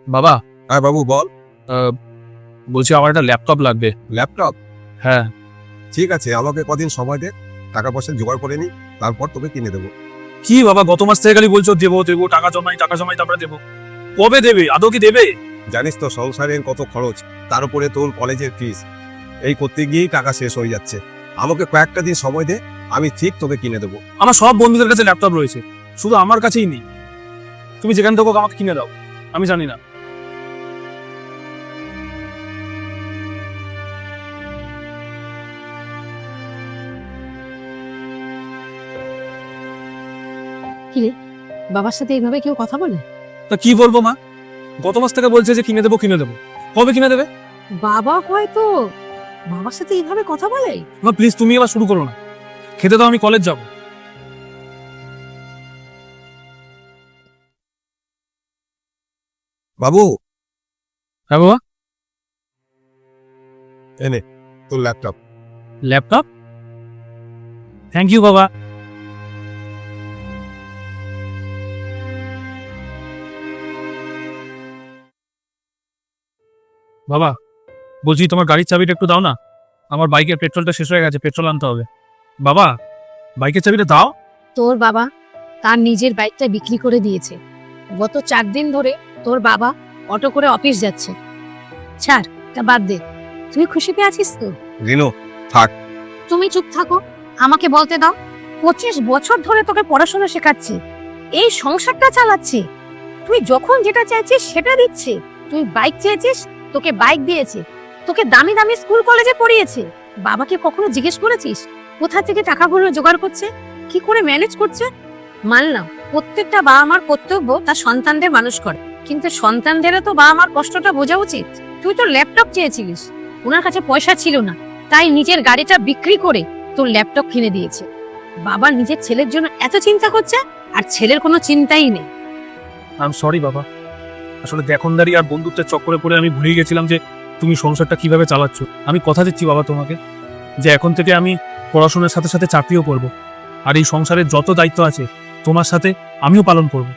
বাবা, হ্যাঁ বাবু বল। বলছি আমার একটা ল্যাপটপ লাগবে। ল্যাপটপ? হ্যাঁ। ঠিক আছে, আমাকে কদিন সময় দে, টাকা পয়সা জোগাড় করে নি, তারপর তোকে কিনে দেবো। কি বাবা, গত মাস থেকে খালি বলছো দেবো দেবো, টাকা জমাই তারপরে দেবো। কবে দেবে? আদৌ কি দেবে? জানিস তো সংসারের কত খরচ, তার উপরে তোর কলেজের ফিস, এই করতে গিয়েই টাকা শেষ হয়ে যাচ্ছে। আমাকে কয়েকটা দিন সময় দে, আমি ঠিক তোকে কিনে দেবো। আমার সব বন্ধুদের কাছে ল্যাপটপ রয়েছে, শুধু আমার কাছেই নেই। তুমি যেখান থেকে হোক আমাকে কিনে দাও, আমি জানি না। কিরে, বাবার সাথে এইভাবে কেউ কথা বলে? তা কি বলবো মা, গত মাস থেকে বলছে যে কিনে দেবো। কবে কিনে দেবে? বাবা হয়তো বাবার সাথে এইভাবে কথা বলে? মা প্লিজ তুমি এবার শুরু করো না, খেতে দাও, আমি কলেজ যাব। বাবু হ্যাঁ বাবা। এনে তোর ল্যাপটপ। ল্যাপটপ? থ্যাংক ইউ বাবা। বাবা বলছি, তোমার গাড়ির চাবিটা একটু দাও না, আমার বাইকের পেট্রোলটা শেষ হয়ে গেছে, পেট্রোল আনতে হবে। বাবা বাইকের চাবিটা দাও। তোর বাবা তার নিজের বাইকটা বিক্রি করে দিয়েছে। গত 4 দিন ধরে তোর বাবা অটো করে অফিস যাচ্ছে। ছাড়, তা বাদ দে। তুই খুশিতে আছিস তো? রিনো থাক। তুমি চুপ থাকো, আমাকে বলতে দাও। 25 বছর ধরে তোকে পড়াশোনা শেখাচ্ছে, এই সংসারটা চালাচ্ছে। তুই যখন যেটা চাইছিস সেটা দিচ্ছে। তুই বাইক চেয়েছিস, তোকে বাইক দিয়েছে। তোকে দামি দামি স্কুল কলেজে পড়িয়েছে। বাবাকে কখনো জিজ্ঞেস করেছিস কোথা থেকে টাকাগুলো জোগাড় করছে, কি করে ম্যানেজ করছে? মানলাম প্রত্যেকটা বাবা মার কর্তব্য তার সন্তানদের মানুষ করে, কিন্তু সন্তানদেরও তো বাবা মার কষ্টটা বোঝা উচিত। তুই তো ল্যাপটপ চেয়েছিলিস, ওনার কাছে পয়সা ছিল না, তাই নিজের গাড়িটা বিক্রি করে তোর ল্যাপটপ কিনে দিয়েছে। বাবা নিজের ছেলের জন্য এত চিন্তা করছে, আর ছেলের কোনো চিন্তাই নেই। আই এম সরি বাবা, আসলে দেখনদারি আর বন্ধুত্বের চক্করে পড়ে আমি ভুলে গেছিলাম যে তুমি সংসারটা কিভাবে চালাচ্ছ। আমি কথা দিচ্ছি বাবা তোমাকে, যে এখন থেকে আমি পড়াশোনার সাথে সাথে চাকরিও করব, আর এই সংসারের যত দায়িত্ব আছে তোমার সাথে আমিও পালন করব।